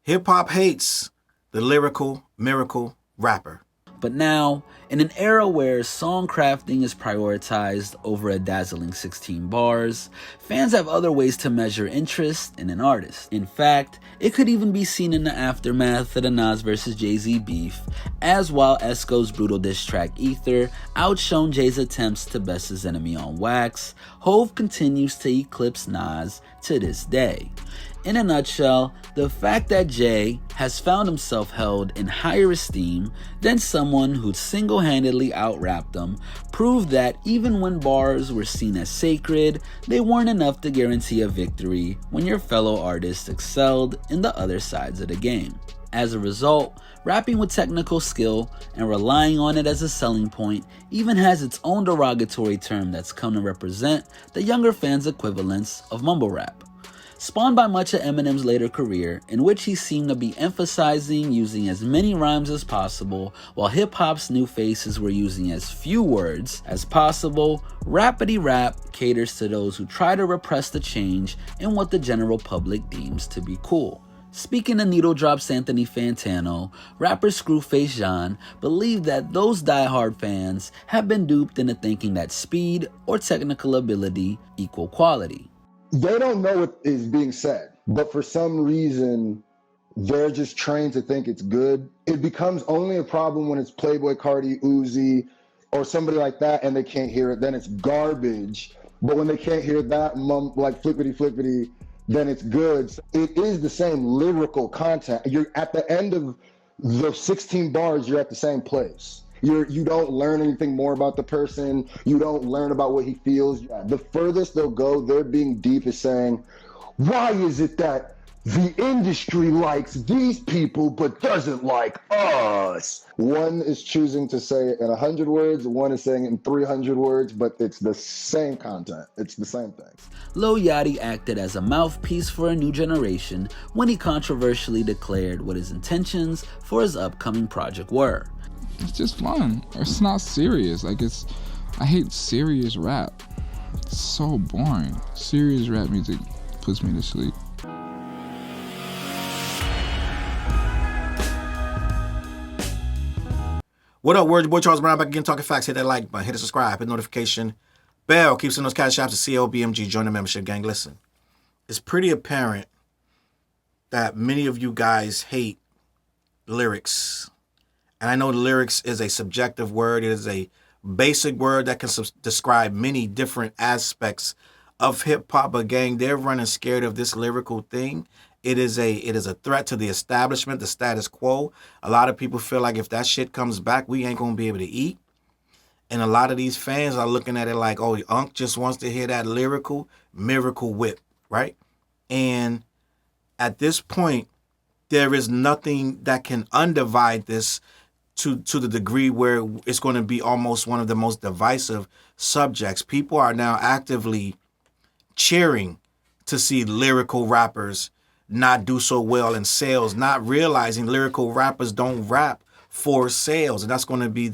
Hip hop hates the lyrical miracle rapper. But now, in an era where song crafting is prioritized over a dazzling 16 bars, fans have other ways to measure interest in an artist. In fact, it could even be seen in the aftermath of the Nas vs. Jay-Z beef, as while Esco's brutal diss track Ether outshone Jay's attempts to best his enemy on wax, Hove continues to eclipse Nas to this day. In a nutshell, the fact that Jay has found himself held in higher esteem than someone who single-handedly out-rapped him proved that even when bars were seen as sacred, they weren't enough to guarantee a victory when your fellow artists excelled in the other sides of the game. As a result, rapping with technical skill and relying on it as a selling point even has its own derogatory term that's come to represent the younger fans' equivalents of mumble rap. Spawned by much of Eminem's later career, in which he seemed to be emphasizing using as many rhymes as possible, while hip-hop's new faces were using as few words as possible, Rappity Rap caters to those who try to repress the change in what the general public deems to be cool. Speaking of Needle Drop's Anthony Fantano, rapper Screwface Jean believed that those die-hard fans have been duped into thinking that speed or technical ability equal quality. They don't know what is being said, but for some reason, they're just trained to think it's good. It becomes only a problem when it's Playboy Cardi, Uzi, or somebody like that, and they can't hear it. Then it's garbage. But when they can't hear that, like flippity flippity, then it's good. It is the same lyrical content. You're at the end of the 16 bars, you're at the same place. You don't learn anything more about the person. You don't learn about what he feels. The furthest they'll go, they're being deep, is saying, why is it that the industry likes these people but doesn't like us? One is choosing to say it in 100 words, one is saying it in 300 words, but it's the same content. It's the same thing. Lil Yachty acted as a mouthpiece for a new generation when he controversially declared what his intentions for his upcoming project were. It's just fun. It's not serious. I hate serious rap. It's so boring. Serious rap music puts me to sleep. What up, word? Your boy Charles Brown back again, talking facts. Hit that like button, hit the subscribe, hit the notification bell. Keep sending those cash apps to CLBMG. Join the membership gang. Listen, it's pretty apparent that many of you guys hate lyrics. And I know the lyrics is a subjective word. It is a basic word that can describe many different aspects of hip hop. But gang, they're running scared of this lyrical thing. It is a threat to the establishment, the status quo. A lot of people feel like if that shit comes back, we ain't gonna be able to eat. And a lot of these fans are looking at it like, oh, Unc just wants to hear that lyrical miracle whip, right? And at this point, there is nothing that can undivide this to the degree where it's going to be almost one of the most divisive subjects. People are now actively cheering to see lyrical rappers not do so well in sales, not realizing lyrical rappers don't rap for sales. And that's going to be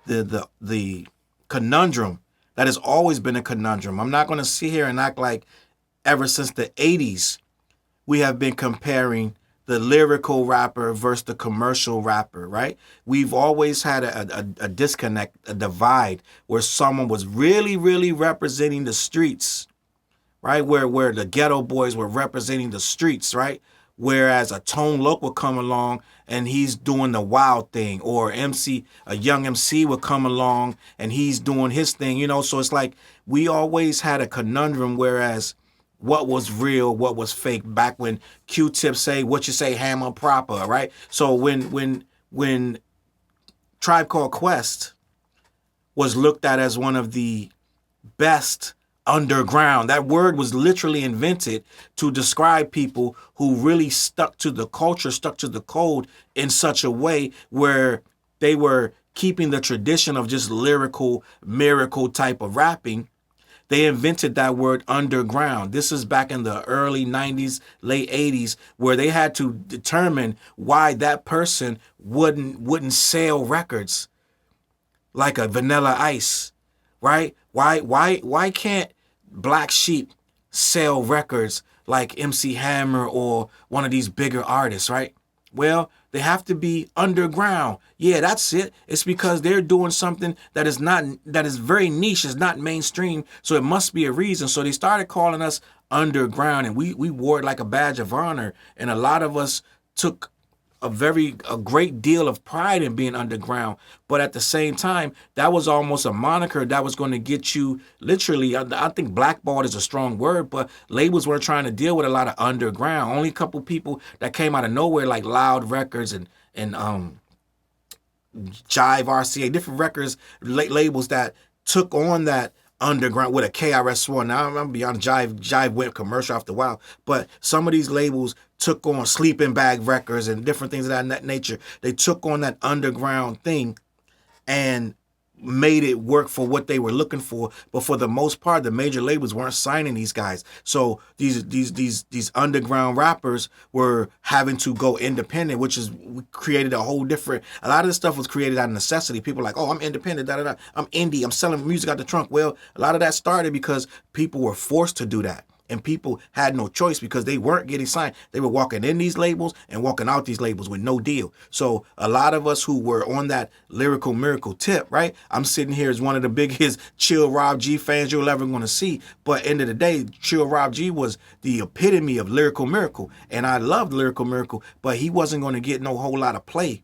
the conundrum that has always been a conundrum. I'm not going to sit here and act like ever since the 80s we have been comparing the lyrical rapper versus the commercial rapper, right? We've always had a disconnect, a divide, where someone was really, really representing the streets, right? Where the ghetto boys were representing the streets, right? Whereas a Tone Loc would come along and he's doing the wild thing, or a young MC would come along and he's doing his thing, So it's like we always had a conundrum, whereas what was real, what was fake, back when Q-Tip say, what you say, hammer proper, right? So when Tribe Called Quest was looked at as one of the best underground, that word was literally invented to describe people who really stuck to the culture, stuck to the code in such a way where they were keeping the tradition of just lyrical, miracle type of rapping. They invented that word underground. This is back in the early 90s, late 80s, where they had to determine why that person wouldn't sell records like a Vanilla Ice, right? Why can't Black Sheep sell records like MC Hammer or one of these bigger artists, right? Well, they have to be underground. Yeah, that's it. It's because they're doing something that is very niche, is not mainstream. So it must be a reason. So they started calling us underground, and we wore it like a badge of honor. And a lot of us took a great deal of pride in being underground, but at the same time, that was almost a moniker that was going to get you literally. I think blackballed is a strong word, but labels weren't trying to deal with a lot of underground. Only a couple people that came out of nowhere, like Loud Records and Jive RCA, different records labels that took on that underground with a KRS-One. Now I'm gonna be honest, Jive went commercial after a while, but some of these labels took on Sleeping Bag Records and different things of that nature. They took on that underground thing and made it work for what they were looking for. But for the most part, the major labels weren't signing these guys. So these underground rappers were having to go independent, which is created a whole different. A lot of this stuff was created out of necessity. People are like, oh, I'm independent, da da da. I'm indie. I'm selling music out the trunk. Well, a lot of that started because people were forced to do that. And people had no choice because they weren't getting signed. They were walking in these labels and walking out these labels with no deal. So a lot of us who were on that Lyrical Miracle tip, right? I'm sitting here as one of the biggest Chill Rob G fans you're ever going to see. But end of the day, Chill Rob G was the epitome of Lyrical Miracle. And I loved Lyrical Miracle, but he wasn't going to get no whole lot of play,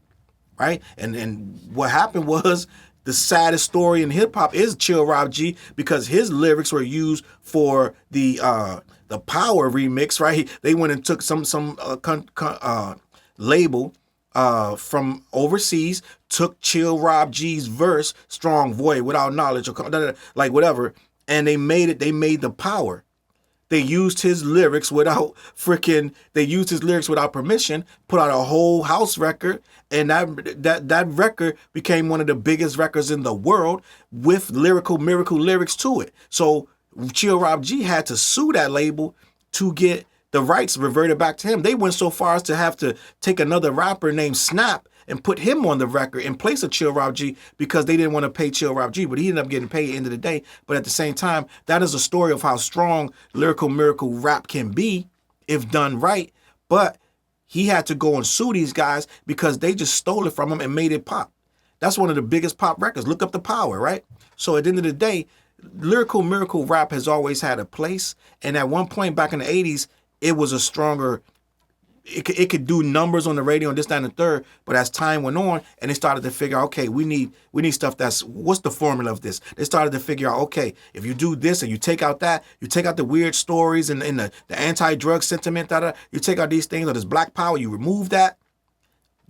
right? And what happened was, the saddest story in hip hop is Chill Rob G, because his lyrics were used for the Power remix, right? They went and took some label from overseas, took Chill Rob G's verse, Strong Void, Without Knowledge, or like whatever, and they made the Power. They used his lyrics without permission, put out a whole house record, and that record became one of the biggest records in the world with Lyrical Miracle lyrics to it. So Chill Rob G had to sue that label to get the rights reverted back to him. They went so far as to have to take another rapper named Snap and put him on the record in place of Chill Rob G, because they didn't want to pay Chill Rob G, but he ended up getting paid at the end of the day. But at the same time, that is a story of how strong Lyrical Miracle rap can be if done right. But he had to go and sue these guys because they just stole it from him and made it pop. That's one of the biggest pop records. Look up The Power, right? So at the end of the day, Lyrical Miracle rap has always had a place. And at one point back in the 80s, it was a stronger... It could do numbers on the radio and this, that, and the third. But as time went on, and they started to figure out, okay, we need stuff that's, what's the formula of this? They started to figure out, okay, if you do this and you take out that, you take out the weird stories and the anti-drug sentiment, you take out these things, or this black power, you remove that,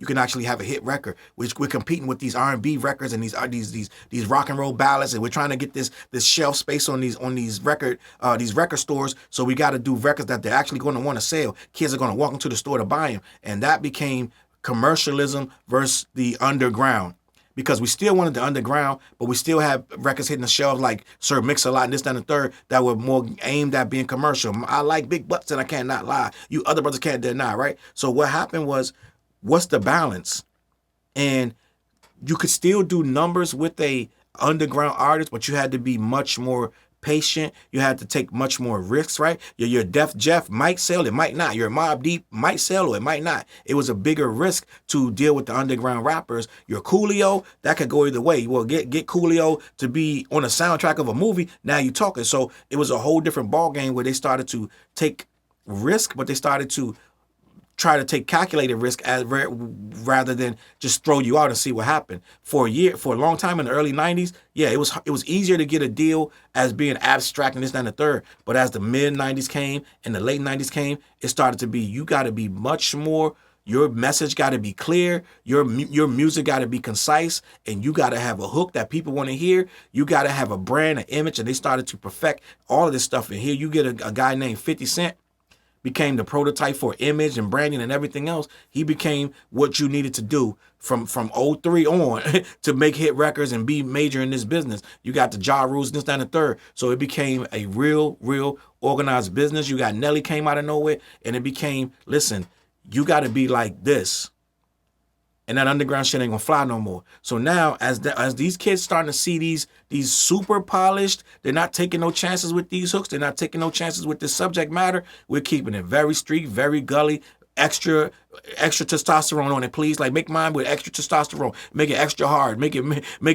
you can actually have a hit record. Which we're competing with these R&B records and these rock and roll ballads, and we're trying to get this shelf space on these record stores. So we got to do records that they're actually going to want to sell. Kids are going to walk into the store to buy them, and that became commercialism versus the underground. Because we still wanted the underground, but we still have records hitting the shelves like Sir Mix-a-Lot and this, that, and the third that were more aimed at being commercial. I like big butts and I cannot lie. You other brothers can't deny, right? So what happened was, what's the balance? And you could still do numbers with a underground artist, but you had to be much more patient. You had to take much more risks, right? Your Def Jeff might sell, it might not. Your Mobb Deep might sell, or it might not. It was a bigger risk to deal with the underground rappers. Your Coolio, that could go either way. Well, get Coolio to be on a soundtrack of a movie, now you talking. So it was a whole different ball game where they started to take risk, but they started to try to take calculated risk rather than just throw you out and see what happened. For a long time in the early 90s, yeah, it was easier to get a deal as being abstract and this, that, and the third. But as the mid 90s came and the late 90s came, it started to be, you got to be much more, your message got to be clear, your music got to be concise, and you got to have a hook that people want to hear. You got to have a brand, an image, and they started to perfect all of this stuff. And here you get a guy named 50 Cent, became the prototype for image and branding and everything else. He became what you needed to do from '03 on to make hit records and be major in this business. You got the Ja Rules, this, that, and the third. So it became a real organized business. You got Nelly came out of nowhere, and it became, listen, you got to be like this and that underground shit ain't gonna fly no more. So now, as these kids starting to see these super polished, they're not taking no chances with these hooks. They're not taking no chances with this subject matter. We're keeping it very street, very gully. Extra testosterone on it, please. Like, make mine with extra testosterone. Make it extra hard. Make it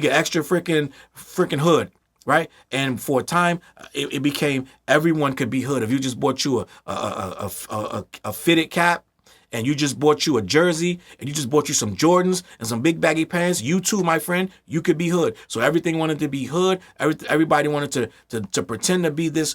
extra freaking hood. Right, and for a time, it became everyone could be hood. If you just bought you a fitted cap, and you just bought you a jersey, and you just bought you some Jordans and some big baggy pants, you too, my friend, you could be hood. So everything wanted to be hood. Everybody wanted to pretend to be this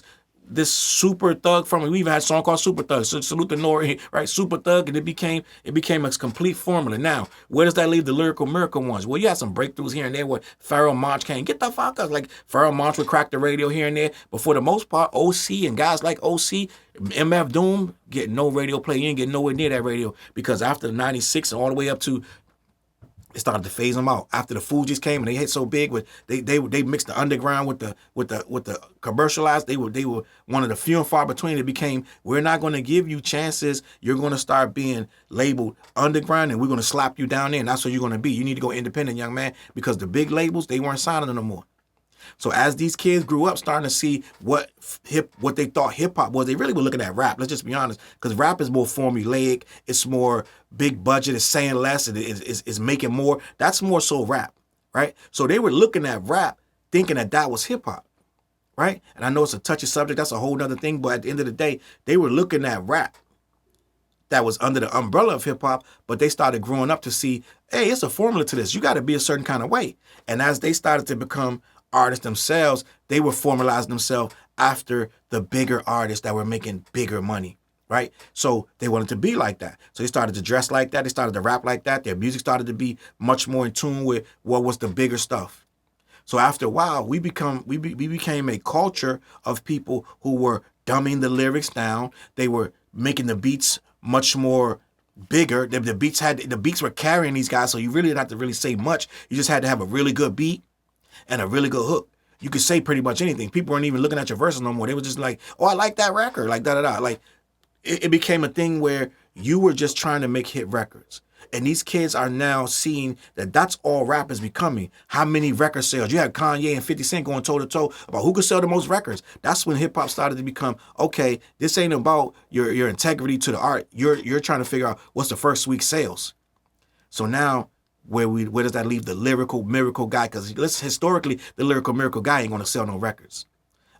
super thug from it. We even had a song called Super Thug. So salute the Nori, right? Super Thug, and it became a complete formula. Now, where does that leave the Lyrical Miracle ones? Well, you had some breakthroughs here and there where Pharoah Monch came. Get the fuck up. Like, Pharoah Monch would crack the radio here and there. But for the most part, OC and guys like OC, MF Doom, get no radio play. You ain't get nowhere near that radio, because after 96 and all the way up to, it started to phase them out. After the Fugees came and they hit so big, with they mixed the underground with the commercialized. They were one of the few and far between. It became, we're not going to give you chances. You're going to start being labeled underground, and we're going to slap you down there. And that's what you're going to be. You need to go independent, young man, because the big labels, they weren't signing them no more. So as these kids grew up, starting to see what they thought hip hop was, they really were looking at rap. Let's just be honest, because rap is more formulaic, it's more big budget, it's saying less, it's making more. That's more so rap, right? So they were looking at rap, thinking that was hip hop, right? And I know it's a touchy subject, that's a whole nother thing, but at the end of the day, they were looking at rap that was under the umbrella of hip hop, but they started growing up to see, hey, it's a formula to this. You got to be a certain kind of way. And as they started to become artists themselves, they were formalizing themselves after the bigger artists that were making bigger money, right? So they wanted to be like that. So they started to dress like that. They started to rap like that. Their music started to be much more in tune with what was the bigger stuff. So after a while, we became a culture of people who were dumbing the lyrics down. They were making the beats much more bigger. The beats were carrying these guys, so you really didn't have to really say much. You just had to have a really good beat and a really good hook. You could say pretty much anything. People weren't even looking at your verses no more. They were just like, oh, I like that record, like da-da-da. Like, it became a thing where you were just trying to make hit records. And these kids are now seeing that that's all rap is becoming. How many record sales? You had Kanye and 50 Cent going toe-to-toe about who could sell the most records. That's when hip-hop started to become, okay, this ain't about your integrity to the art. You're trying to figure out what's the first week's sales. So now, where does that leave the Lyrical Miracle guy? Because historically, the Lyrical Miracle guy ain't going to sell no records.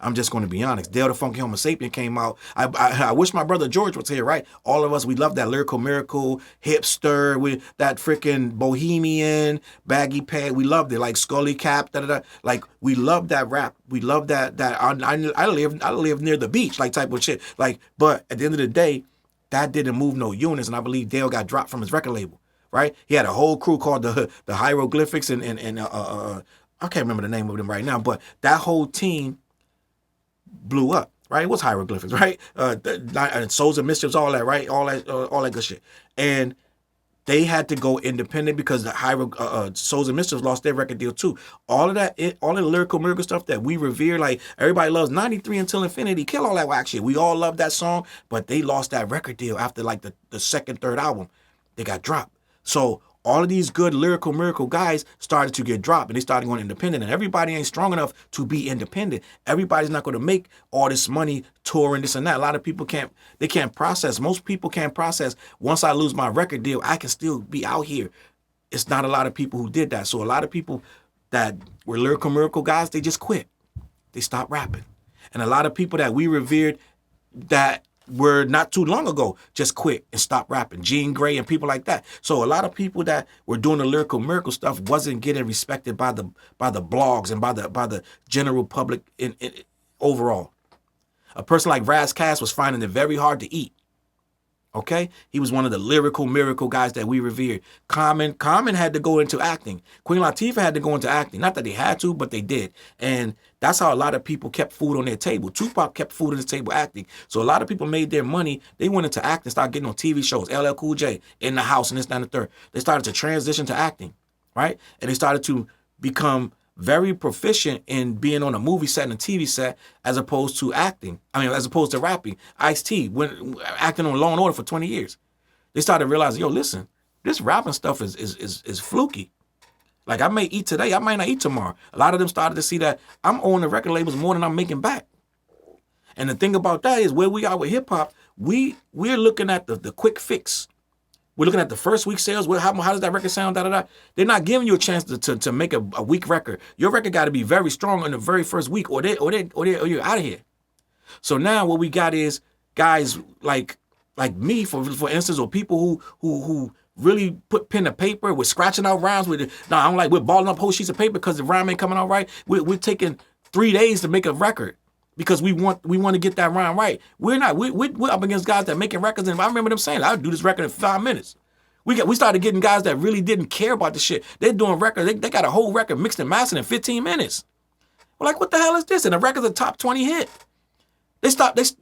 I'm just going to be honest. Dale the Funky Homo Sapien came out. I wish my brother George was here, right? All of us, we love that Lyrical Miracle, hipster, with that freaking bohemian, baggy pants. We loved it, like Scully Cap, da-da-da. Like, we love that rap. We love that I live near the beach, like, type of shit. Like, but at the end of the day, that didn't move no units, and I believe Dale got dropped from his record label. Right, he had a whole crew called the Hieroglyphics and I can't remember the name of them right now, but that whole team blew up. Right, it was Hieroglyphics, right? And Souls and Mischiefs, all that, right? All that good shit. And they had to go independent because the Souls and Mischiefs lost their record deal too. All of the Lyrical Miracle stuff that we revere, like everybody loves 93 Until Infinity, kill all that whack shit. We all love that song, but they lost that record deal after like the second, third album. They got dropped. So all of these good Lyrical Miracle guys started to get dropped, and they started going independent. And everybody ain't strong enough to be independent. Everybody's not going to make all this money touring this and that. A lot of people can't process. Most people can't process. Once I lose my record deal, I can still be out here. It's not a lot of people who did that. So a lot of people that were Lyrical Miracle guys, they just quit. They stopped rapping. And a lot of people that we revered that were not too long ago just quit and stopped rapping. Jean Grey and people like that. So a lot of people that were doing the Lyrical Miracle stuff wasn't getting respected by the blogs and by the general public in overall. A person like Raz Kass was finding it very hard to eat. Okay? He was one of the Lyrical Miracle guys that we revered. Common had to go into acting. Queen Latifah had to go into acting. Not that they had to, but they did. And that's how a lot of people kept food on their table. Tupac kept food on his table acting. So a lot of people made their money. They went into acting, started getting on TV shows. LL Cool J, In the House, and this, that, and the third. They started to transition to acting, right? And they started to become very proficient in being on a movie set and a TV set as opposed to acting. As opposed to rapping. Ice-T, when acting on Law and Order for 20 years. They started realizing, yo, listen, this rapping stuff is fluky. Like I may eat today, I might not eat tomorrow. A lot of them started to see that I'm owning the record labels more than I'm making back. And the thing about that is where we are with hip hop, we're looking at the quick fix. We're looking at the first week sales. How does that record sound? Da, da, da. They're not giving you a chance to make a weak record. Your record got to be very strong in the very first week, or you're out of here. So now what we got is guys like me, for instance, or people who really put pen to paper. We're scratching out rhymes with. I don't like we're balling up whole sheets of paper because the rhyme ain't coming out right. We're taking 3 days to make a record. Because we want to get that rhyme right. We're up against guys that making records, and I remember them saying, "I'll do this record in 5 minutes." We started getting guys that really didn't care about the shit. They're doing records. They got a whole record mixed and mastered in 15 minutes. We're like, what the hell is this? And the record's a top 20 hit. They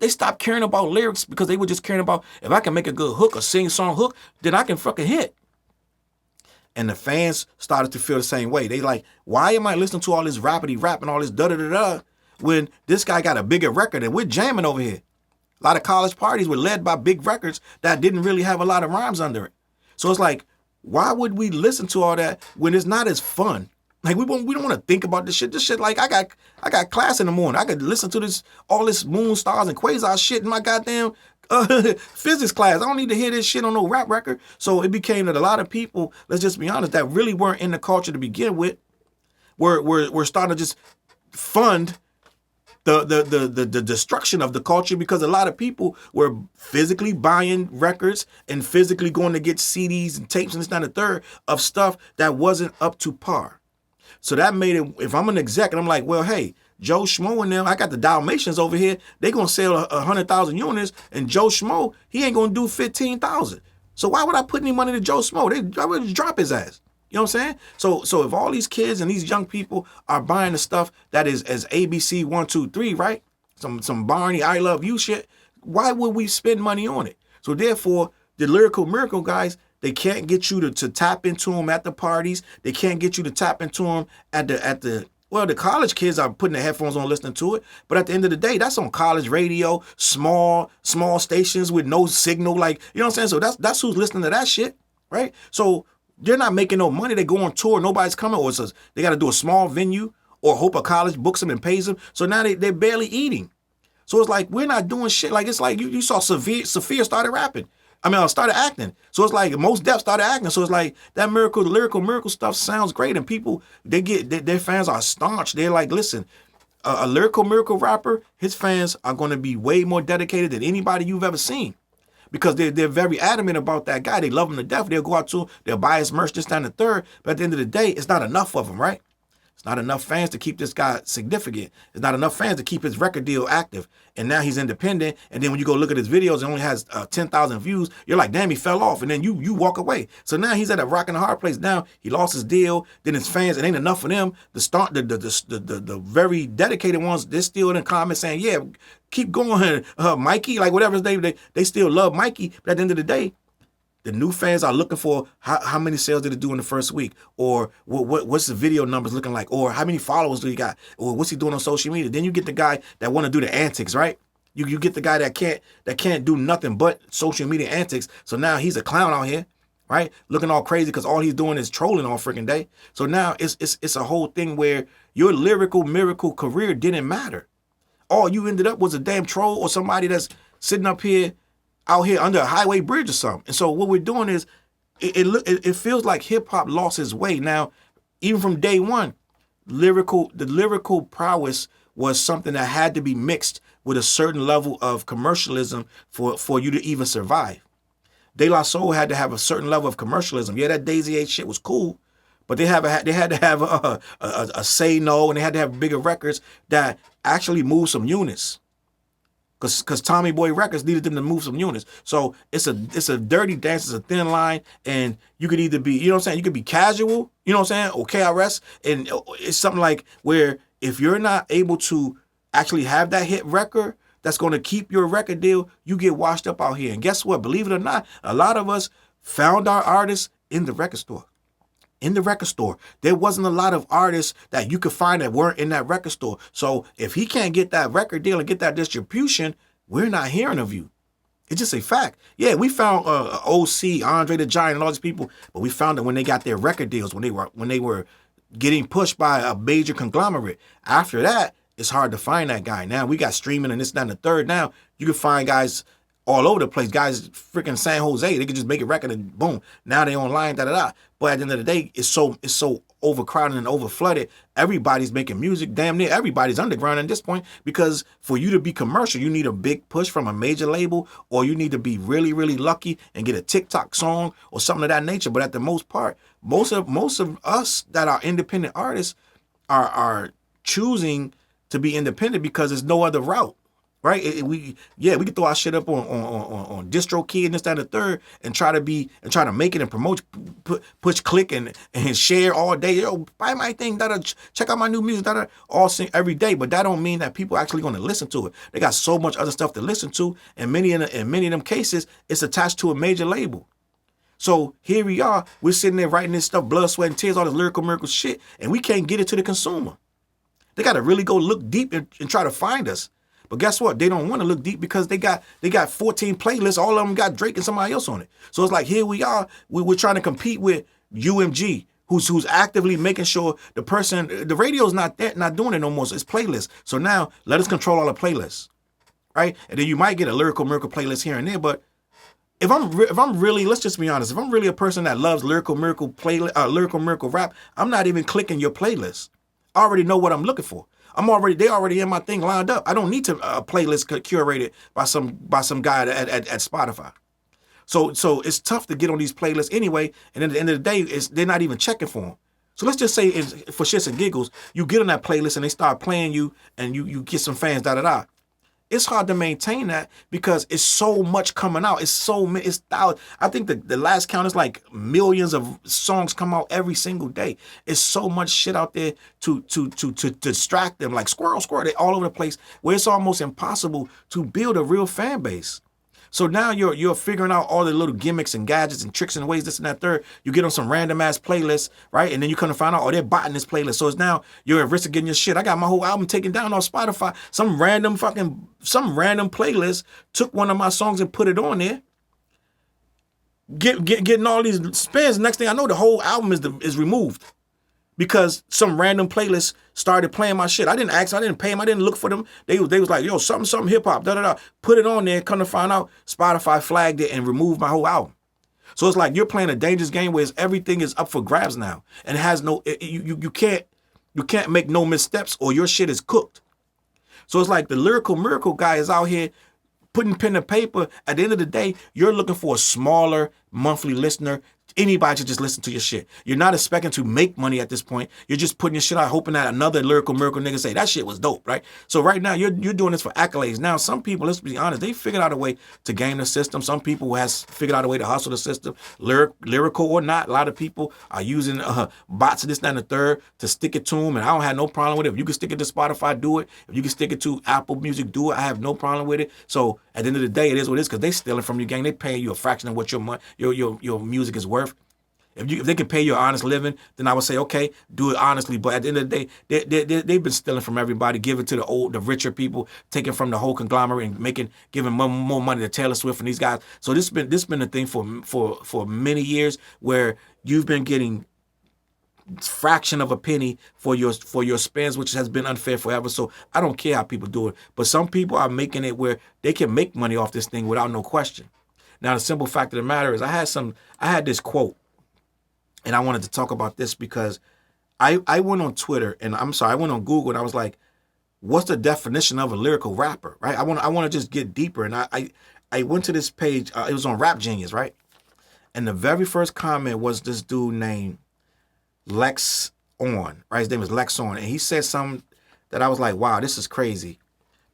stopped caring about lyrics because they were just caring about if I can make a good hook, a sing-song hook, then I can fucking hit. And the fans started to feel the same way. They like, why am I listening to all this rapidy rap and all this da-da-da-da when this guy got a bigger record and we're jamming over here? A lot of college parties were led by big records that didn't really have a lot of rhymes under it. So it's like, why would we listen to all that when it's not as fun? Like we don't want to think about this shit. This shit, like I got class in the morning. I could listen to all this moon, stars, and quasar shit in my goddamn physics class. I don't need to hear this shit on no rap record. So it became that a lot of people, let's just be honest, that really weren't in the culture to begin with, were starting to just fund the destruction of the culture, because a lot of people were physically buying records and physically going to get CDs and tapes and this, that, and the third of stuff that wasn't up to par. So that made it, if I'm an exec and I'm like, well, hey, Joe Schmo and them, I got the Dalmatians over here, they going to sell 100,000 units, and Joe Schmo, he ain't going to do 15,000. So why would I put any money to Joe Schmo? I would just drop his ass. You know what I'm saying? So if all these kids and these young people are buying the stuff that is as ABC 1, 2, 3, right? Some Barney, I Love You shit, why would we spend money on it? So therefore, the Lyrical Miracle guys, they can't get you to tap into them at the parties. They can't get you to tap into them at the college kids are putting their headphones on listening to it. But at the end of the day, that's on college radio, small stations with no signal. Like, you know what I'm saying? So that's who's listening to that shit, right? So they're not making no money. They go on tour. Nobody's coming. Or they got to do a small venue or hope a college books them and pays them. So now they're barely eating. So it's like, we're not doing shit. Like, it's like you saw Sophia started rapping. Started acting. So it's like Most Def started acting. So it's like that lyrical miracle stuff sounds great. And people, their fans are staunch. They're like, listen, a lyrical miracle rapper, his fans are going to be way more dedicated than anybody you've ever seen. Because they're very adamant about that guy. They love him to death. They'll go out to him. They'll buy his merch, this, that, and the third. But at the end of the day, it's not enough of them, right? It's not enough fans to keep this guy significant. It's not enough fans to keep his record deal active. And now he's independent. And then when you go look at his videos, it only has 10,000 views. You're like, damn, he fell off. And then you walk away. So now he's at a rock and a hard place. Now he lost his deal. Then his fans, it ain't enough for them. The very dedicated ones, they're still in the comments saying, yeah, keep going, Mikey, like whatever his name, they still love Mikey. But at the end of the day, the new fans are looking for how many sales did it do in the first week, or what's the video numbers looking like, or how many followers do he got, or what's he doing on social media. Then you get the guy that want to do the antics, right? You get the guy that can't do nothing but social media antics. So now he's a clown out here, right? Looking all crazy because all he's doing is trolling all freaking day. So now it's a whole thing where your lyrical miracle career didn't matter. All you ended up was a damn troll or somebody that's sitting out here under a highway bridge or something. And so what we're doing is, it feels like hip hop lost its way. Now, even from day one, the lyrical prowess was something that had to be mixed with a certain level of commercialism for you to even survive. De La Soul had to have a certain level of commercialism. Yeah, that Daisy 8 shit was cool, but they had to have a Say No, and they had to have bigger records that actually move some units. Because Tommy Boy Records needed them to move some units. So it's a dirty dance, it's a thin line, and you could either be, you know what I'm saying, you could be casual, you know what I'm saying, or KRS, and it's something like where if you're not able to actually have that hit record that's going to keep your record deal, you get washed up out here. And guess what? Believe it or not, a lot of us found our artists in the record store. In the record store. There wasn't a lot of artists that you could find that weren't in that record store. So if he can't get that record deal and get that distribution, we're not hearing of you. It's just a fact. Yeah, we found OC, Andre the Giant, and all these people, but we found that when they got their record deals, when they were getting pushed by a major conglomerate. After that, it's hard to find that guy. Now we got streaming and this, that, and the third. Now you can find guys all over the place. Guys freaking San Jose, they can just make a record and boom. Now they online, da da da. But at the end of the day, it's so overcrowded and overflooded. Everybody's making music. Damn near everybody's underground at this point, because for you to be commercial, you need a big push from a major label, or you need to be really, really lucky and get a TikTok song or something of that nature. But at the most part, most of us that are independent artists are choosing to be independent because there's no other route. Right? We can throw our shit up on DistroKid and this, that, and the third, and try to make it and promote, push, click, and share all day. Yo, buy my thing, check out my new music, all sing every day. But that don't mean that people actually going to listen to it. They got so much other stuff to listen to, and in many of them cases, it's attached to a major label. So here we are, we're sitting there writing this stuff, blood, sweat, and tears, all this lyrical miracle shit, and we can't get it to the consumer. They got to really go look deep and try to find us. But guess what? They don't want to look deep because they got 14 playlists. All of them got Drake and somebody else on it. So it's like, here we are. We're trying to compete with UMG, who's actively making sure the radio's not doing it no more. So it's playlists. So now let us control all the playlists, right? And then you might get a lyrical miracle playlist here and there. But if I'm really, let's just be honest, if I'm really a person that loves lyrical miracle rap, I'm not even clicking your playlist. I already know what I'm looking for. They already in my thing lined up. I don't need to playlist curated by some guy at Spotify. So it's tough to get on these playlists anyway. And at the end of the day, they're not even checking for them. So let's just say, for shits and giggles, you get on that playlist and they start playing you, and you get some fans, da da da. It's hard to maintain that because it's so much coming out. It's thousands. I think the last count is like millions of songs come out every single day. It's so much shit out there to distract them, like squirrel, they all over the place, where it's almost impossible to build a real fan base. So now you're figuring out all the little gimmicks and gadgets and tricks and ways, this and that third. You get on some random ass playlists, right? And then you come to find out, they're botting this playlist. So it's now you're at risk of getting your shit. I got my whole album taken down on Spotify. Some random playlist took one of my songs and put it on there. Getting all these spins. Next thing I know, the whole album is removed. Because some random playlist started playing my shit. I didn't ask, I didn't pay them, I didn't look for them. They was like, yo, something hip hop, da da da. Put it on there, come to find out, Spotify flagged it and removed my whole album. So it's like you're playing a dangerous game where everything is up for grabs now, and it has you can't make no missteps or your shit is cooked. So it's like the lyrical miracle guy is out here putting pen to paper. At the end of the day, you're looking for a smaller monthly listener. Anybody should just listen to your shit. You're not expecting to make money at this point. You're just putting your shit out, hoping that another lyrical miracle nigga say that shit was dope, right? So right now you're doing this for accolades. Now some people, let's be honest, they figured out a way to game the system. Some people has figured out a way to hustle the system, lyrical or not. A lot of people are using bots of this, that, and the third to stick it to them, and I don't have no problem with it. If you can stick it to Spotify, do it. If you can stick it to Apple Music, do it. I have no problem with it. So at the end of the day, it is what it is because they stealing from you, gang. They paying you a fraction of what your music is worth. If they can pay you an honest living, then I would say, okay, do it honestly. But at the end of the day, they've been stealing from everybody, giving to the richer people, taking from the whole conglomerate and giving more money to Taylor Swift and these guys. So this been a thing for many years where you've been getting fraction of a penny for your spends, which has been unfair forever. So I don't care how people do it, but some people are making it where they can make money off this thing without no question. Now the simple fact of the matter is, I had this quote. And I wanted to talk about this because I went on Twitter and I went on Google and I was like, what's the definition of a lyrical rapper, right? I want to just get deeper. And I went to this page, it was on Rap Genius, right? And the very first comment was this dude named Lex On, right? His name is Lex On. And he said something that I was like, wow, this is crazy.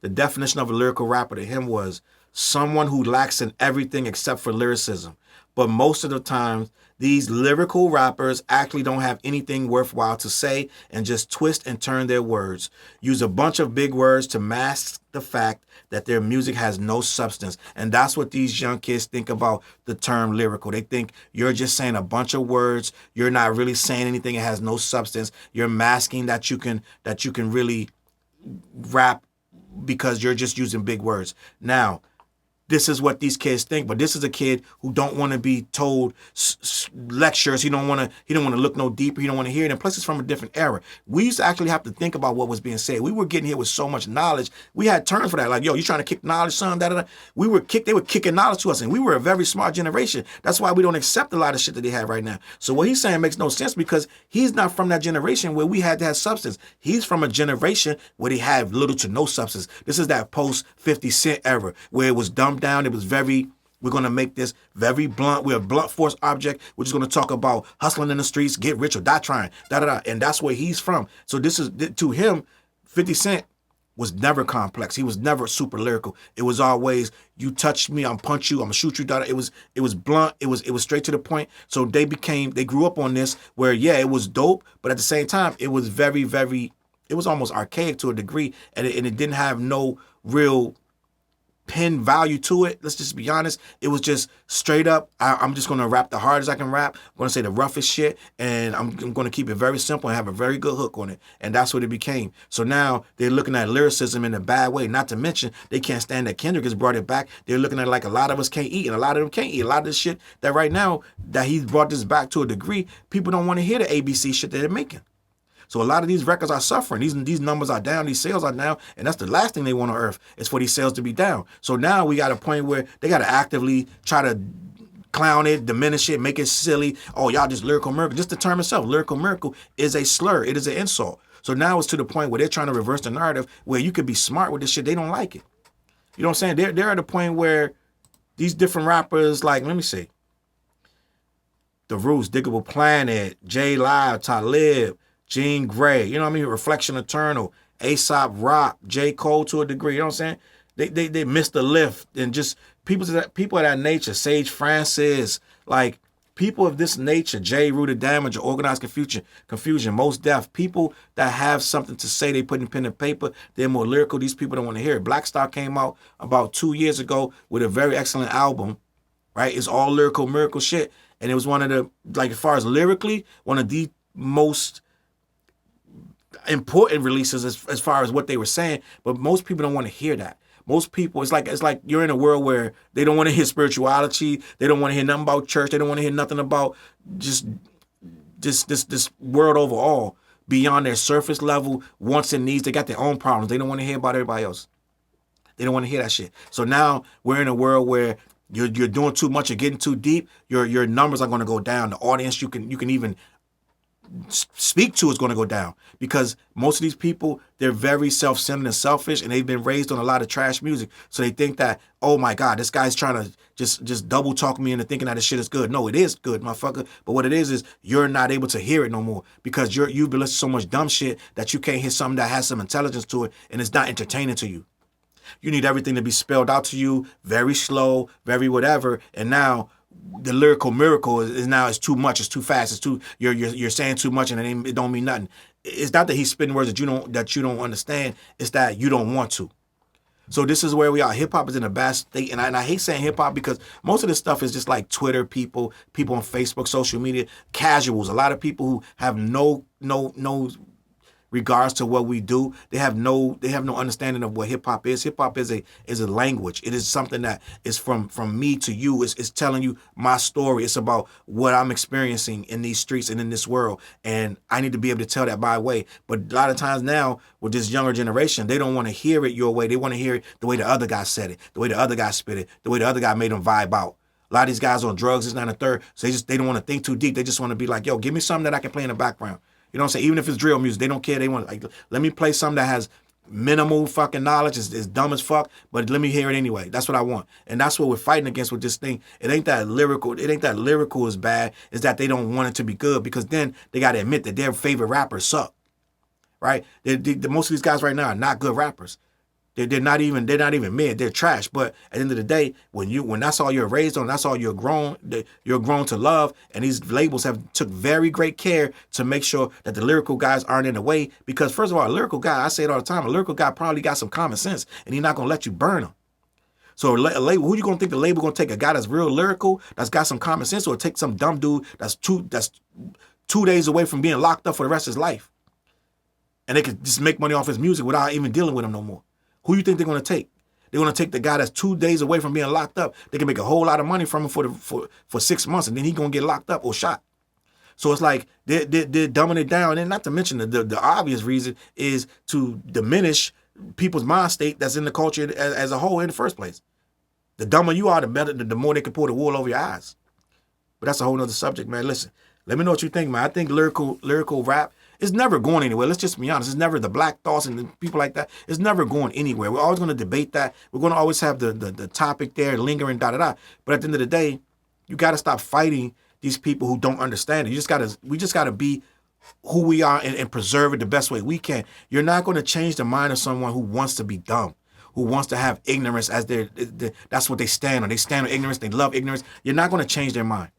The definition of a lyrical rapper to him was someone who lacks in everything except for lyricism. But most of the time, these lyrical rappers actually don't have anything worthwhile to say and just twist and turn their words. Use a bunch of big words to mask the fact that their music has no substance. And that's what these young kids think about the term lyrical. They think you're just saying a bunch of words. You're not really saying anything. It has no substance. You're masking that you can really rap because you're just using big words. Now, this is what these kids think. But this is a kid who don't want to be told lectures. He don't want to look no deeper. He don't want to hear it. And plus, it's from a different era. We used to actually have to think about what was being said. We were getting hit with so much knowledge. We had terms for that. Like, yo, you trying to kick knowledge, son? Da, da, da. They were kicking knowledge to us, and we were a very smart generation. That's why we don't accept a lot of shit that they have right now. So what he's saying makes no sense because he's not from that generation where we had to have substance. He's from a generation where they had little to no substance. This is that post 50 Cent era where it was dumbed down. It was very, we're going to make this very blunt. We're a blunt force object. We're just going to talk about hustling in the streets, get rich or die trying, da da da. And that's where he's from. So this is, to him, 50 Cent was never complex. He was never super lyrical. It was always, you touch me, I'm punch you, I'm gonna shoot you. Da, da. It was blunt. It was straight to the point. So they grew up on this where, yeah, it was dope, but at the same time, it was very, very, it was almost archaic to a degree, and it didn't have no real pin value to it. Let's just be honest. It was just straight up, I'm just going to rap the hardest I can rap. I'm going to say the roughest shit, and I'm going to keep it very simple and have a very good hook on it. And that's what it became. So now they're looking at lyricism in a bad way. Not to mention, they can't stand that Kendrick has brought it back. They're looking at it like a lot of us can't eat, and a lot of them can't eat. A lot of this shit that right now, that he's brought this back to a degree, people don't want to hear the ABC shit that they're making. So a lot of these records are suffering. These numbers are down. These sales are down. And that's the last thing they want on earth is for these sales to be down. So now we got a point where they got to actively try to clown it, diminish it, make it silly. Oh, y'all just lyrical miracle. Just the term itself, lyrical miracle, is a slur. It is an insult. So now it's to the point where they're trying to reverse the narrative where you could be smart with this shit. They don't like it. You know what I'm saying? They're at the point where these different rappers, like, let me see. The Roots, Diggable Planet, J Live, Talib, Jean Grey, you know what I mean? Reflection Eternal, A$AP Rock, J. Cole to a degree, you know what I'm saying? They missed the lift, and just people of that nature, Sage Francis, like people of this nature, J. Rooted Damage, Organized Confusion, Most Def, people that have something to say, they put in pen and paper, they're more lyrical, these people don't want to hear it. Black Star came out about 2 years ago with a very excellent album, right? It's all lyrical miracle shit, and it was one of the, like as far as lyrically, one of the most important releases as far as what they were saying, but most people don't want to hear that. Most people, it's like you're in a world where they don't want to hear spirituality, they don't want to hear nothing about church, they don't want to hear nothing about just this world overall beyond their surface level wants and needs. They got their own problems. They don't want to hear about everybody else. They don't want to hear that shit. So now we're in a world where you're doing too much, you're getting too deep, your numbers are going to go down. The audience you can even speak to is going to go down because most of these people, they're very self-centered and selfish, and they've been raised on a lot of trash music. So they think that, oh my God, this guy's trying to just double talk me into thinking that this shit is good. No, it is good, motherfucker. But what it is you're not able to hear it no more because you've been listening to so much dumb shit that you can't hear something that has some intelligence to it, and it's not entertaining to you. You need everything to be spelled out to you, very slow, very whatever, and now the lyrical miracle is now it's too much, it's too fast, it's too you're saying too much and it don't mean nothing. It's not that he's spitting words that you don't understand. It's that you don't want to. So this is where we are. Hip hop is in a bad state, and I hate saying hip hop because most of this stuff is just like Twitter people on Facebook, social media, casuals. A lot of people who have no regards to what we do. They have no understanding of what hip hop is. Hip hop is a language. It is something that is from me to you. It's telling you my story. It's about what I'm experiencing in these streets and in this world. And I need to be able to tell that my way. But a lot of times now with this younger generation, they don't want to hear it your way. They want to hear it the way the other guy said it, the way the other guy spit it, the way the other guy made them vibe out. A lot of these guys on drugs, it's not a third. So they don't want to think too deep. They just want to be like, yo, give me something that I can play in the background. You know what I'm saying? Even if it's drill music, they don't care. They want, like, let me play something that has minimal fucking knowledge. It's dumb as fuck, but let me hear it anyway. That's what I want. And that's what we're fighting against with this thing. It ain't that lyrical is bad. It's that they don't want it to be good because then they got to admit that their favorite rappers suck, right? Most of these guys right now are not good rappers. They're not even mid. They're trash. But at the end of the day, when that's all you're raised on, that's all you're grown to love. And these labels have took very great care to make sure that the lyrical guys aren't in the way. Because first of all, a lyrical guy, I say it all the time, a lyrical guy probably got some common sense, and he's not gonna let you burn him. So a label, who you gonna think the label gonna take? A guy that's real lyrical, that's got some common sense, or take some dumb dude that's 2 days away from being locked up for the rest of his life, and they could just make money off his music without even dealing with him no more? Who you think they're going to take? They're gonna take the guy that's 2 days away from being locked up. They can make a whole lot of money from him for 6 months, and then he gonna get locked up or shot. So it's like they're dumbing it down, and not to mention the obvious reason is to diminish people's mind state that's in the culture as a whole in the first place. The dumber you are, the better, the more they can pull the wool over your eyes. But that's a whole nother subject, man. Listen, let me know what you think, man. I think lyrical rap is never going anywhere. Let's just be honest. It's never the Black Thoughts and the people like that. It's never going anywhere. We're always going to debate that. We're going to always have the topic there, lingering, da-da-da. But at the end of the day, you got to stop fighting these people who don't understand it. We just got to be who we are and preserve it the best way we can. You're not going to change the mind of someone who wants to be dumb, who wants to have ignorance as that's what they stand on. They stand on ignorance. They love ignorance. You're not going to change their mind.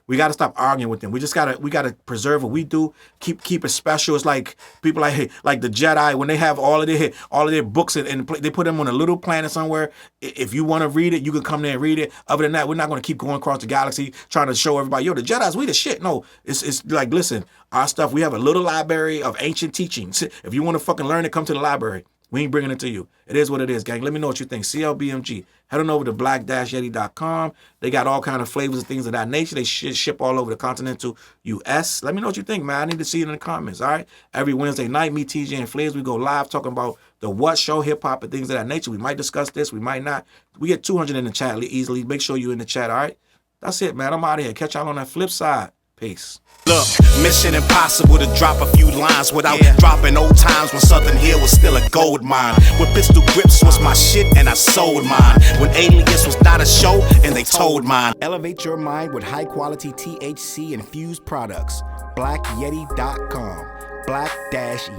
We got to stop arguing with them. We got to preserve what we do. Keep it special. It's like people like the Jedi, when they have all of their books and they put them on a little planet somewhere. If you want to read it, you can come there and read it. Other than that, we're not going to keep going across the galaxy trying to show everybody, yo, the Jedi's, we the shit. No, it's like, listen, our stuff, we have a little library of ancient teachings. If you want to fucking learn it, come to the library. We ain't bringing it to you. It is what it is, gang. Let me know what you think. CLBMG. Head on over to black-yeti.com. They got all kind of flavors and things of that nature. They ship all over the continental U.S. Let me know what you think, man. I need to see it in the comments, all right? Every Wednesday night, me, TJ, and Flares, we go live talking about the What Show, hip-hop, and things of that nature. We might discuss this. We might not. We get 200 in the chat easily. Make sure you're in the chat, all right? That's it, man. I'm out of here. Catch y'all on that flip side. Peace. Look, mission impossible to drop a few lines without dropping old times when Southern Hill was still a gold mine. When pistol grips was my shit and I sold mine. When Alias was not a show and they told mine. Elevate your mind with high quality THC infused products. BlackYeti.com. Black-Yeti.com.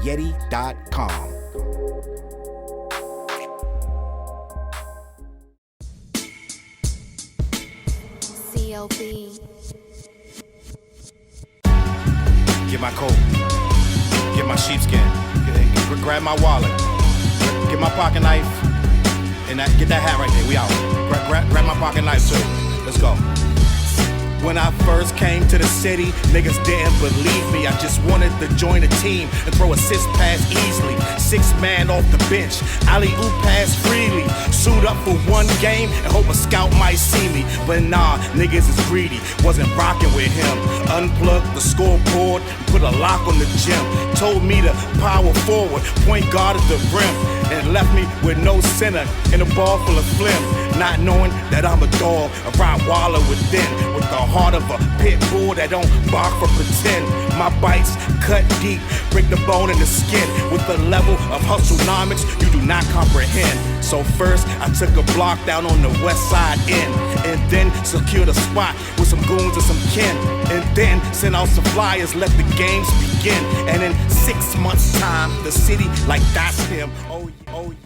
CLB. Get my coat, get my sheepskin, grab my wallet, get my pocket knife, and get that hat right there. We out. Grab my pocket knife too. Let's go. When I first came to the city, niggas didn't believe me. I just wanted to join a team and throw assist pass easily. 6 man off the bench, alley-oop pass freely. Suit up for one game and hope a scout might see me. But nah, niggas is greedy, wasn't rocking with him. Unplugged the scoreboard, put a lock on the gym. Told me to power forward, point guard at the rim. And left me with no center and a ball full of phlegm. Not knowing that I'm a dog, a Rottweiler within. With the heart of a pit bull that don't bark for pretend. My bites cut deep, break the bone and the skin. With the level of hustlenomics you do not comprehend. So first I took a block down on the west side end. And then secured a spot with some goons and some kin. And then sent out some flyers, let the games begin. And in 6 months time, the city like that's him. Oh,